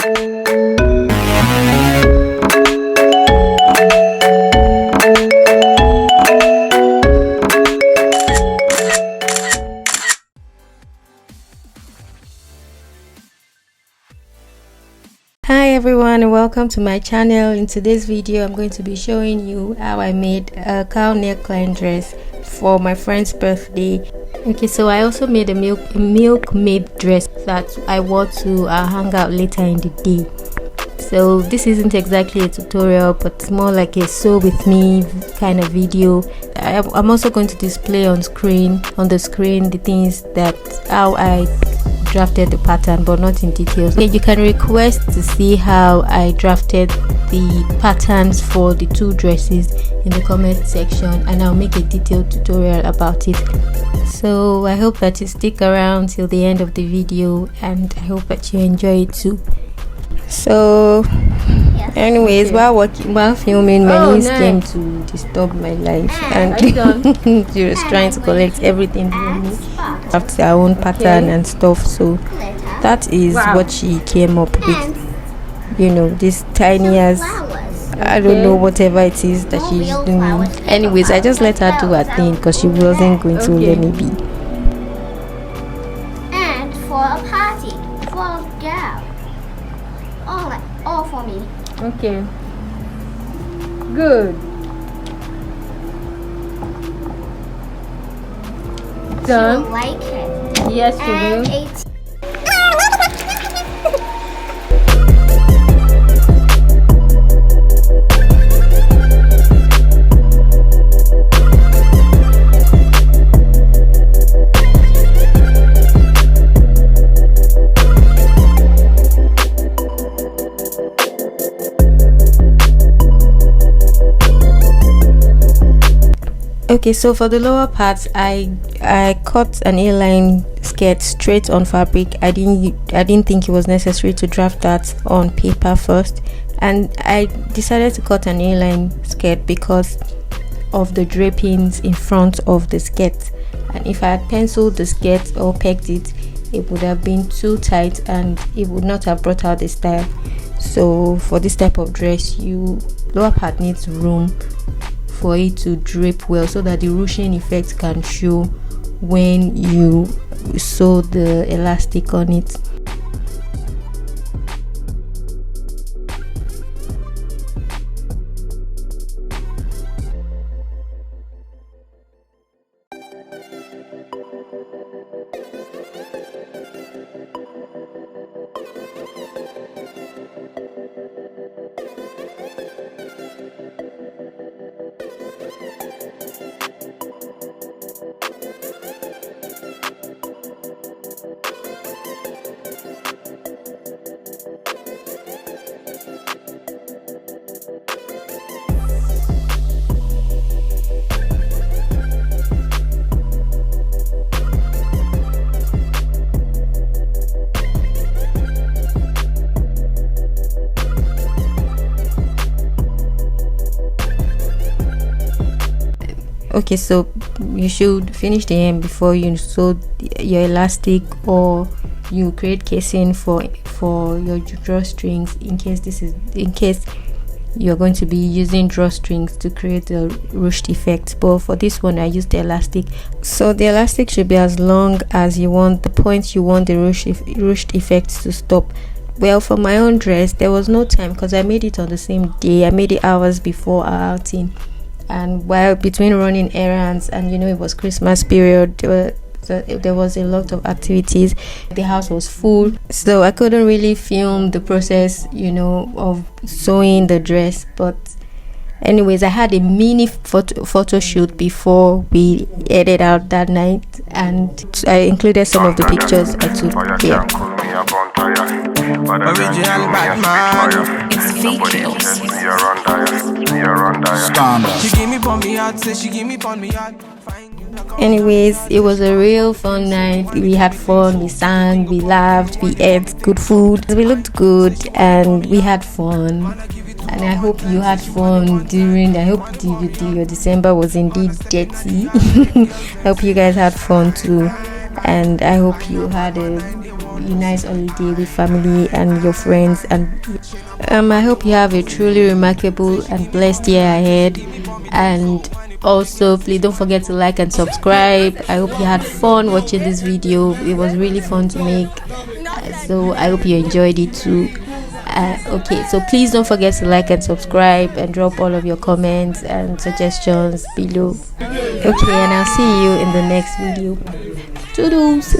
Hi everyone, and welcome to my channel. In today's video I'm going to be showing you how I made a cowl neckline dress for my friend's birthday. Okay, so I also made a milkmaid dress that I wore to our hangout later in the day. So this isn't exactly a tutorial, but it's more like a sew with me kind of video. I'm also going to display on the screen the things that how I drafted the pattern, but not in details. Okay, you can request to see how I drafted the patterns for the two dresses in the comment section, and I'll make a detailed tutorial about it. So I hope that you stick around till the end of the video, and I hope that you enjoy it too. So anyways, while filming, my niece came to disturb my life, and she was trying to collect everything from me after her own pattern and stuff. So that is what she came up with, you know, this tiny as I don't know, whatever it is that she's doing. Anyways, I just let her do her thing because she wasn't going to let me be. And for a party for a girl, all for me. Okay, good. Done. She'll like it. Yes, she will. It's Okay, so for the lower parts, I cut an A-line skirt straight on fabric. I didn't think it was necessary to draft that on paper first, and I decided to cut an A-line skirt because of the drapings in front of the skirt. And if I had penciled the skirt or pegged it, it would have been too tight and it would not have brought out the style. So for this type of dress, lower part needs room for it to drape well, so that the ruching effect can show when you sew the elastic on it. Okay, so you should finish the hem before you sew your elastic, or you create casing for your drawstrings in case you're going to be using drawstrings to create the ruched effect. But for this one I used the elastic, so the elastic should be as long as you want the point you want the ruched effect to stop. Well, for my own dress there was no time because I made it on the same day. I made it hours before our outing, and while between running errands and it was Christmas period, there was a lot of activities. The house was full, so I couldn't really film the process of sewing the dress. But anyways, I had a mini photo shoot before we headed out that night, and I included some of the pictures I took here. Original Batman. It's features. She give me on me hard, say she give me on me hard. Anyways, it was a real fun night. We had fun, we sang, we laughed, we ate good food, we looked good, and we had fun. And I hope you had fun I hope your December was indeed dirty. I hope you guys had fun too. and I hope you had a nice holiday with family and your friends, and I hope you have a truly remarkable and blessed year ahead. And also, please don't forget to like and subscribe. I hope you had fun watching this video. It was really fun to make, so I hope you enjoyed it too. Okay, so please don't forget to like and subscribe and drop all of your comments and suggestions below. Okay, and I'll see you in the next video. Toodles.